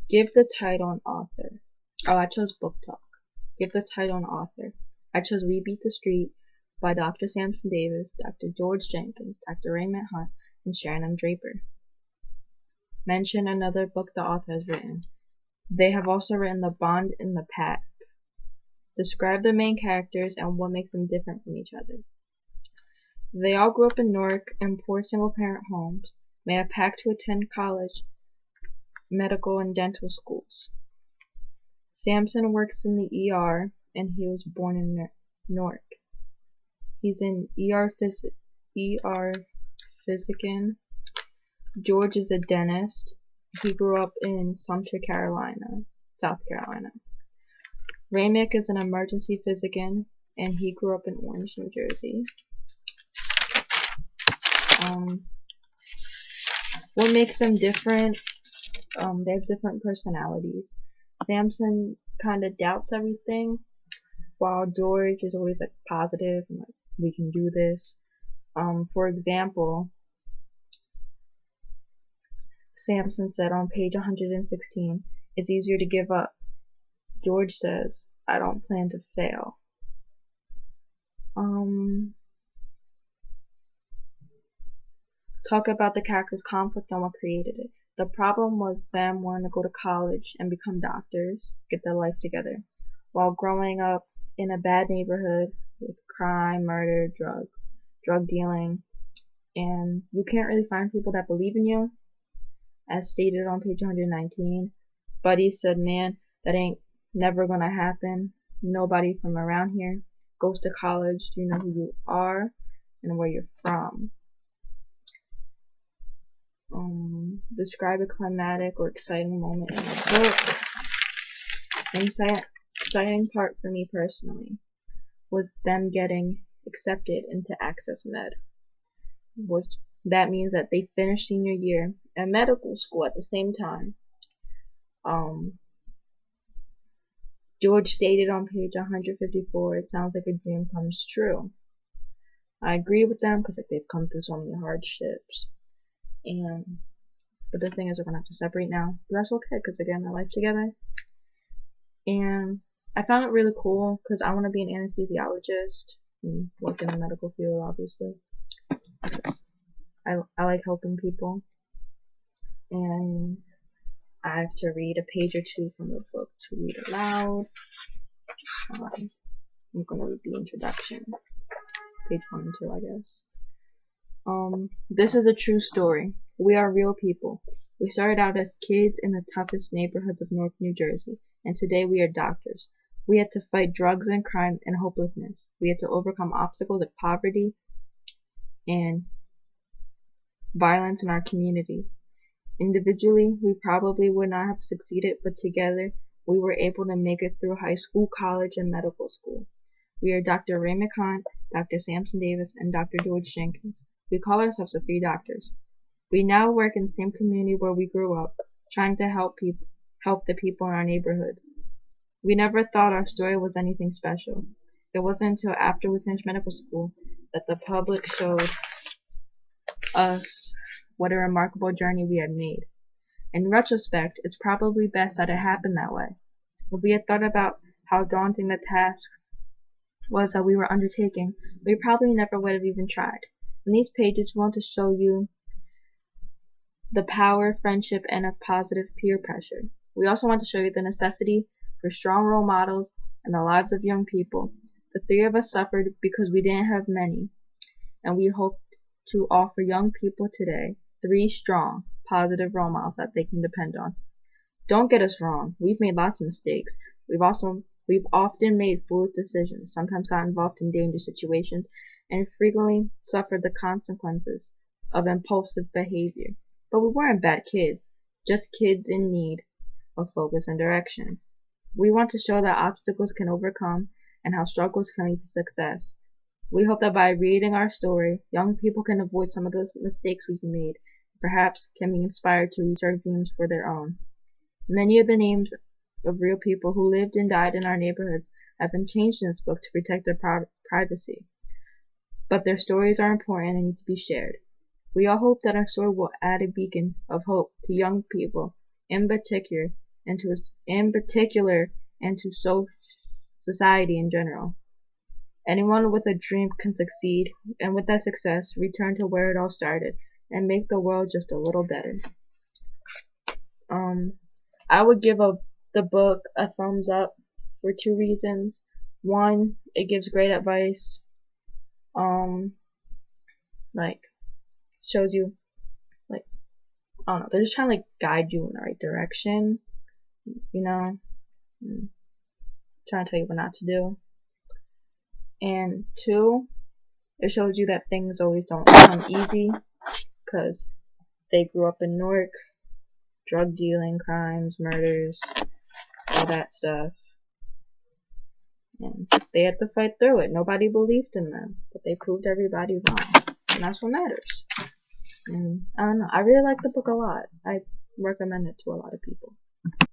Give the title and author. Oh, I chose book talk. Give the title and author. I chose We Beat the Street by Dr. Samson Davis, Dr. George Jenkins, Dr. Raymond Hunt, and Sharon M. Draper. Mention another book the author has written. They have also written The Bond in the Pack. Describe the main characters and what makes them different from each other. They all grew up in Newark in poor single-parent homes, made a pact to attend college, medical, and dental schools. Samson works in the ER, and he was born in Newark. He's an ER physician. George is a dentist. He grew up in Sumter, South Carolina. Ramick is an emergency physician, and he grew up in Orange, New Jersey. What makes them different? They have different personalities. Samson kind of doubts everything, while George is always like positive and like, we can do this. For example, Samson said on page 116, "It's easier to give up." George says, "I don't plan to fail." Talk about the character's conflict and what created it. The problem was them wanting to go to college and become doctors, get their life together, while growing up in a bad neighborhood with crime, murder, drugs, drug dealing, and you can't really find people that believe in you, as stated on page 119. Buddy said, "Man, that ain't never gonna happen. Nobody from around here goes to college. Do you know who you are and where you're from?" Describe a climatic or exciting moment in the book. An exciting part for me personally was them getting accepted into Access Med. That means that they finished senior year at medical school at the same time. George stated on page 154, "It sounds like a dream comes true." I agree with them because like they've come through so many hardships, but the thing is, we're gonna have to separate now. But that's okay because they're getting their life together. And I found it really cool because I want to be an anesthesiologist and work in the medical field, obviously. I like helping people, and I have to read a page or two from the book to read aloud. I'm going to read the introduction, page 1 and 2, I guess. This is a true story. We are real people. We started out as kids in the toughest neighborhoods of North New Jersey, and today we are doctors. We had to fight drugs and crime and hopelessness. We had to overcome obstacles like poverty and violence in our community. Individually, we probably would not have succeeded, but together, we were able to make it through high school, college, and medical school. We are Dr. Raymond Hunt, Dr. Samson Davis, and Dr. George Jenkins. We call ourselves the Three Doctors. We now work in the same community where we grew up, trying to help the people in our neighborhoods. We never thought our story was anything special. It wasn't until after we finished medical school that the public showed us what a remarkable journey we had made. In retrospect, it's probably best that it happened that way. If we had thought about how daunting the task was that we were undertaking, we probably never would have even tried. In these pages, we want to show you the power of friendship and of positive peer pressure. We also want to show you the necessity for strong role models in the lives of young people. The three of us suffered because we didn't have many, and we hope to offer young people today 3 strong, positive role models that they can depend on. Don't get us wrong, we've made lots of mistakes. We've often made foolish decisions, sometimes got involved in dangerous situations, and frequently suffered the consequences of impulsive behavior. But we weren't bad kids, just kids in need of focus and direction. We want to show that obstacles can overcome and how struggles can lead to success. We hope that by reading our story, young people can avoid some of those mistakes we've made, and perhaps can be inspired to reach our dreams for their own. Many of the names of real people who lived and died in our neighborhoods have been changed in this book to protect their privacy. But their stories are important and need to be shared. We all hope that our story will add a beacon of hope to young people, in particular and in particular, and to society in general. Anyone with a dream can succeed, and with that success, return to where it all started, and make the world just a little better. I would give the book a thumbs up for two reasons. One, it gives great advice. Like shows you, like, I don't know, they're just trying to like guide you in the right direction, you know, trying to tell you what not to do. And two, it shows you that things always don't come easy, because they grew up in Newark, drug dealing, crimes, murders, all that stuff. And they had to fight through it. Nobody believed in them, but they proved everybody wrong. And that's what matters. And I don't know, I really like the book a lot. I recommend it to a lot of people.